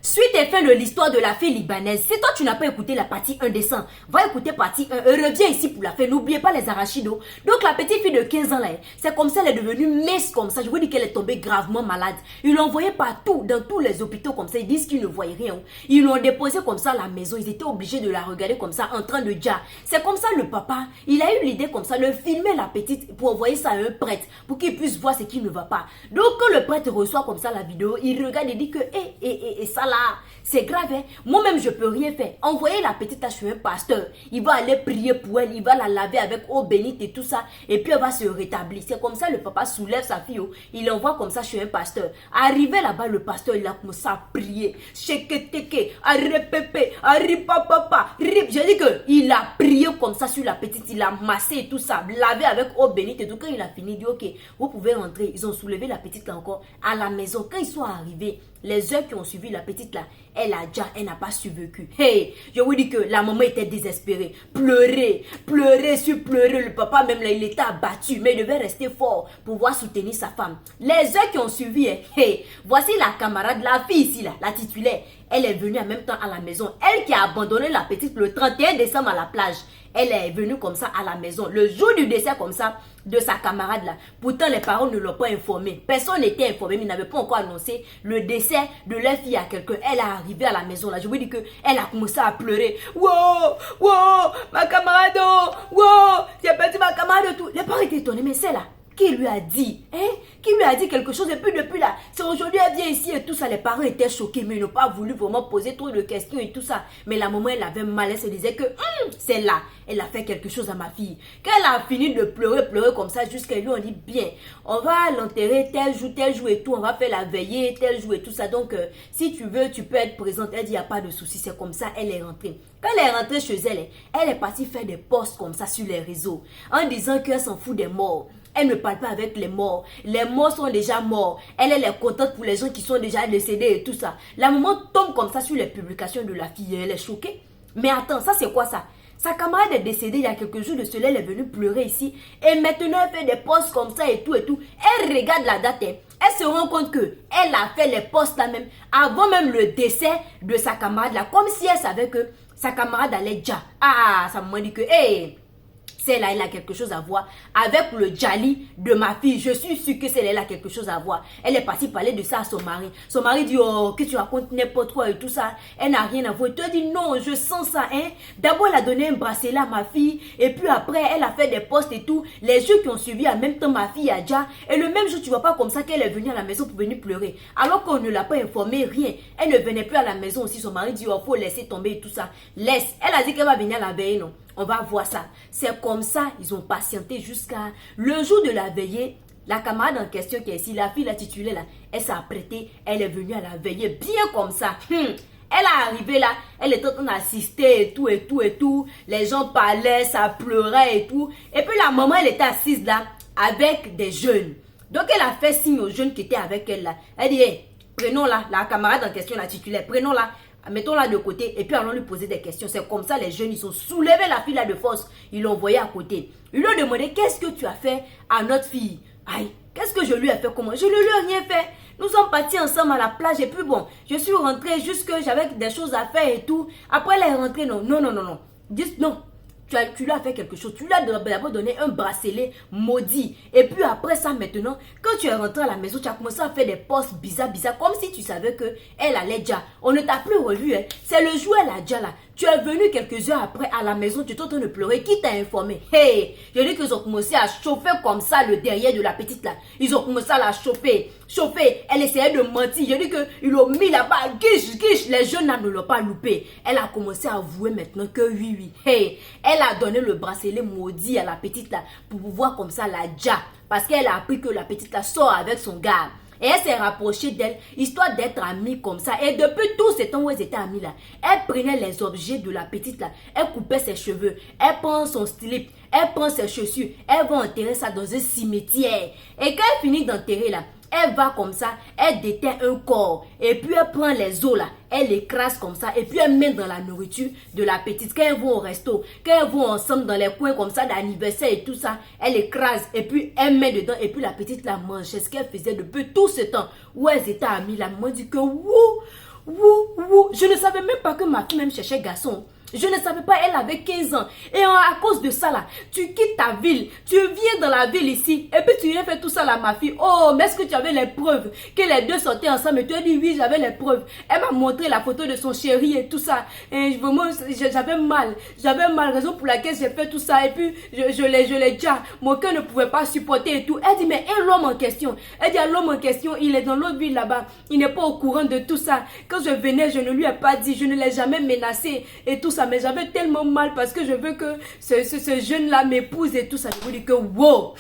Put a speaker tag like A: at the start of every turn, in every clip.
A: Suite et fin de l'histoire de la fille libanaise. Si toi tu n'as pas écouté la partie 1 descend, va écouter partie 1 et reviens ici pour la fin. N'oubliez pas les arachidos. Donc la petite fille de 15 ans là, c'est comme ça elle est devenue mince comme ça. Je vous dis qu'elle est tombée gravement malade. Ils l'ont envoyée partout, dans tous les hôpitaux comme ça. Ils disent qu'ils ne voyaient rien. Ils l'ont déposée comme ça à la maison. Ils étaient obligés de la regarder comme ça en train de dire. C'est comme ça le papa, il a eu l'idée comme ça de filmer la petite pour envoyer ça à un prêtre pour qu'il puisse voir ce qui ne va pas. Donc quand le prêtre reçoit comme ça la vidéo, il regarde et dit que ça là, c'est grave, hein? Moi-même je peux rien faire. Envoyer la petite chez un pasteur, il va aller prier pour elle, il va la laver avec eau bénite et tout ça, et puis elle va se rétablir. C'est comme ça le papa soulève sa fille, il l'envoie comme ça chez un pasteur. Arrivé là-bas, le pasteur il a commencé à prier, sheketeke, aripépé, aripapapa, rip. J'ai dit que il a prié comme ça sur la petite, il a massé et tout ça, lavé avec eau bénite et tout. Quand il a fini, il dit ok, vous pouvez rentrer. Ils ont soulevé la petite là encore à la maison. Quand ils sont arrivés, les heures qui ont suivi, la petite là, elle n'a pas survécu. Hey, je vous dis que la maman était désespérée. Pleurer, pleurer. Le papa même là, il était abattu, mais il devait rester fort pour pouvoir soutenir sa femme. Les heures qui ont suivi, hey, voici la camarade, la fille ici là, la titulaire. Elle est venue en même temps à la maison. Elle qui a abandonné la petite le 31 décembre à la plage. Elle est venue comme ça à la maison. Le jour du décès comme ça de sa camarade là. Pourtant les parents ne l'ont pas informé. Personne n'était informé. Mais ils n'avaient pas encore annoncé le décès de leur fille à quelqu'un. Elle est arrivée à la maison là. Je vous dis que elle a commencé à pleurer. Wow, ma camarade, wow, j'ai perdu ma camarade tout. Les parents étaient étonnés. Mais c'est là. Qui lui a dit, qui lui a dit quelque chose et puis depuis là, c'est aujourd'hui elle vient ici et tout ça, les parents étaient choqués mais ils n'ont pas voulu vraiment poser trop de questions et tout ça. Mais la maman elle avait mal, elle se disait que c'est là, elle a fait quelque chose à ma fille. Quand elle a fini de pleurer comme ça jusqu'à lui on dit bien, on va l'enterrer tel jour et tout, on va faire la veillée tel jour et tout ça. Donc si tu veux tu peux être présente. Elle dit il n'y a pas de souci, c'est comme ça, elle est rentrée. Quand elle est rentrée chez elle, elle est partie faire des posts comme ça sur les réseaux en disant qu'elle s'en fout des morts. Elle ne parle pas avec les morts. Les morts sont déjà morts. Elle est contente pour les gens qui sont déjà décédés et tout ça. La maman tombe comme ça sur les publications de la fille. Elle est choquée. Mais attends, ça c'est quoi ça? Sa camarade est décédée il y a quelques jours de cela. Elle est venue pleurer ici. Et maintenant elle fait des posts comme ça et tout et tout. Elle regarde la date. Elle se rend compte que elle a fait les posts là même avant même le décès de sa camarade là. Comme si elle savait que sa camarade allait déjà. Ah, sa maman dit que celle-là, elle a quelque chose à voir avec le Djali de ma fille. Je suis sûre que celle-là, elle a quelque chose à voir. Elle est partie parler de ça à son mari. Son mari dit, oh, que tu racontes n'importe quoi et tout ça. Elle n'a rien à voir. Elle dit, non, je sens ça, hein. D'abord, elle a donné un bracelet à ma fille. Et puis après, elle a fait des posts et tout. Les jours qui ont suivi, en même temps, ma fille a déjà. Et le même jour, tu vois pas comme ça qu'elle est venue à la maison pour venir pleurer. Alors qu'on ne l'a pas informé, rien. Elle ne venait plus à la maison aussi. Son mari dit, oh, faut laisser tomber et tout ça. Laisse. Elle a dit qu'elle va venir la veille, non. On va voir ça. C'est comme ça, ils ont patienté jusqu'à le jour de la veillée. La camarade en question qui est ici, la fille, la titulaire là, elle s'est apprêtée, elle est venue à la veillée bien comme ça. Elle est arrivée là, elle est en train d'assister et tout. Les gens parlaient, ça pleurait et tout. Et puis la maman, elle était assise là avec des jeunes. Donc elle a fait signe aux jeunes qui étaient avec elle là. Elle dit, hey, prenons là, la camarade en question, la titulaire, prenons là. Mettons-la de côté et puis allons lui poser des questions. C'est comme ça les jeunes, ils ont soulevé la fille là de force. Ils l'ont envoyée à côté. Ils lui ont demandé, qu'est-ce que tu as fait à notre fille? Aïe, qu'est-ce que je lui ai fait? Comment? Je ne lui ai rien fait. Nous sommes partis ensemble à la plage et puis bon, je suis rentrée juste que j'avais des choses à faire et tout. Après elle est rentrée, non. Dis non. Tu lui as fait quelque chose. Tu lui as d'abord donné un bracelet maudit. Et puis après ça, maintenant, quand tu es rentré à la maison, tu as commencé à faire des posts bizarres, comme si tu savais qu'elle allait déjà. On ne t'a plus revu. Hein. C'est le jour elle a déjà là. Tu es venu quelques heures après à la maison, tu es en train de pleurer. Qui t'a informé? Hey, je dis qu'ils ont commencé à chauffer comme ça le derrière de la petite là. Ils ont commencé à la chauffer. Elle essayait de mentir. Je dis qu'ils l'ont mis là-bas. Guiche. Les jeunes là ne l'ont pas loupé. Elle a commencé à avouer maintenant que oui. Hey, elle a donné le bracelet maudit à la petite là pour pouvoir comme ça la déjà. Parce qu'elle a appris que la petite là sort avec son gars. Et elle s'est rapprochée d'elle, histoire d'être amie comme ça. Et depuis tout ce temps où elles étaient amies là, elle prenait les objets de la petite là, elle coupait ses cheveux, elle prend son slip, elle prend ses chaussures, elle va enterrer ça dans un cimetière. Et quand elle finit d'enterrer là, elle va comme ça, elle déterre un corps. Et puis elle prend les os là, elle écrase comme ça. Et puis elle met dans la nourriture de la petite. Quand elles vont au resto, quand elles vont ensemble dans les coins comme ça d'anniversaire et tout ça, elle écrase. Et puis elle met dedans. Et puis la petite la mange. C'est ce qu'elle faisait depuis tout ce temps où elles étaient amies. La maman dit que wouh, je ne savais même pas que ma fille même cherchait garçon. Je ne savais pas, elle avait 15 ans. Et à cause de ça là, tu quittes ta ville, tu viens dans la ville ici, et puis tu viens faire tout ça là, ma fille. Oh, mais est-ce que tu avais les preuves que les deux sortaient ensemble? Et tu as dit oui, j'avais les preuves. Elle m'a montré la photo de son chéri et tout ça. Et vraiment, j'avais mal. J'avais mal, raison pour laquelle j'ai fait tout ça. Et puis, je l'ai déjà. Mon cœur ne pouvait pas supporter et tout. Elle dit, mais et l'homme en question? Elle dit, l'homme en question, il est dans l'autre ville là-bas. Il n'est pas au courant de tout ça. Quand je venais, je ne lui ai pas dit, je ne l'ai jamais menacé et tout ça. Mais j'avais tellement mal parce que je veux que ce jeune-là m'épouse et tout ça. Je vous dis que wow,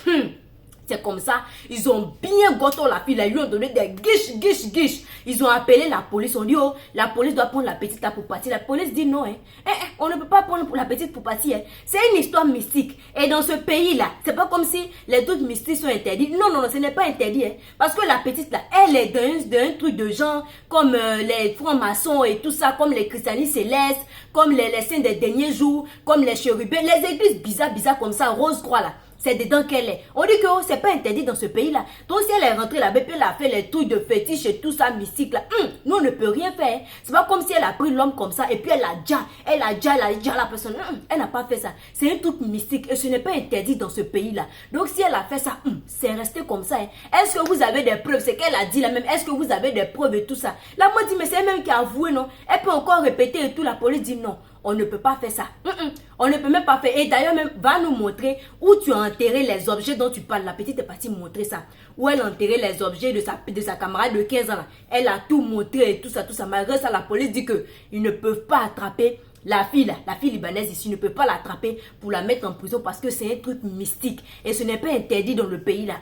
A: c'est comme ça. Ils ont bien gâté la fille. Ils lui ont donné des guiches. Ils ont appelé la police. On dit, oh, la police doit prendre la petite là pour partir. La police dit non. On ne peut pas prendre la petite pour partir. C'est une histoire mystique. Et dans ce pays-là, c'est pas comme si les trucs mystiques sont interdits. Non, ce n'est pas interdit. Parce que la petite là, elle est dans un truc de gens comme les francs-maçons et tout ça, comme les christianistes célestes, comme les saints des derniers jours, comme les chérubins, les églises bizarres comme ça, rose-croix là. C'est dedans qu'elle est. On dit que oh, c'est pas interdit dans ce pays-là. Donc si elle est rentrée là-bas, puis elle a fait les trucs de fétiche et tout ça, mystique là, nous on ne peut rien faire. C'est pas comme si elle a pris l'homme comme ça et puis elle a déjà la personne. Elle n'a pas fait ça. C'est un truc mystique et ce n'est pas interdit dans ce pays-là. Donc si elle a fait ça, c'est resté comme ça. Est-ce que vous avez des preuves? C'est qu'elle a dit là même. Est-ce que vous avez des preuves et tout ça? La mère dit, mais c'est elle-même qui a avoué, non? Elle peut encore répéter et tout. La police dit non. On ne peut pas faire ça. On ne peut même pas faire. Et d'ailleurs, même, va nous montrer où tu as enterré les objets dont tu parles. La petite est partie montrer ça. Où elle a enterré les objets de sa camarade de 15 ans. Là. Elle a tout montré et tout ça. Malgré ça, la police dit qu'ils ne peuvent pas attraper la fille libanaise ici, ne peut pas l'attraper pour la mettre en prison parce que c'est un truc mystique. Et ce n'est pas interdit dans le pays là.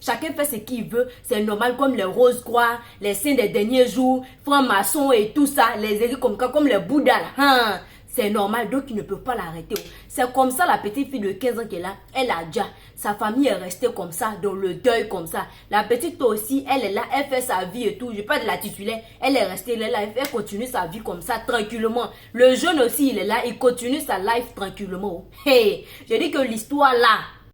A: Chacun fait ce qu'il veut. C'est normal comme les roses-croix, les saints des derniers jours, francs-maçons et tout ça. Les églises comme les bouddhas là. C'est normal, donc ils ne peuvent pas l'arrêter. C'est comme ça la petite fille de 15 ans qui est là. Elle a déjà. Sa famille est restée comme ça, dans le deuil comme ça. La petite aussi, elle est là, elle fait sa vie et tout. Je parle de la titulaire. Elle est restée là, elle continue sa vie comme ça, tranquillement. Le jeune aussi, il est là, il continue sa life tranquillement. Hey, je dis que l'histoire là,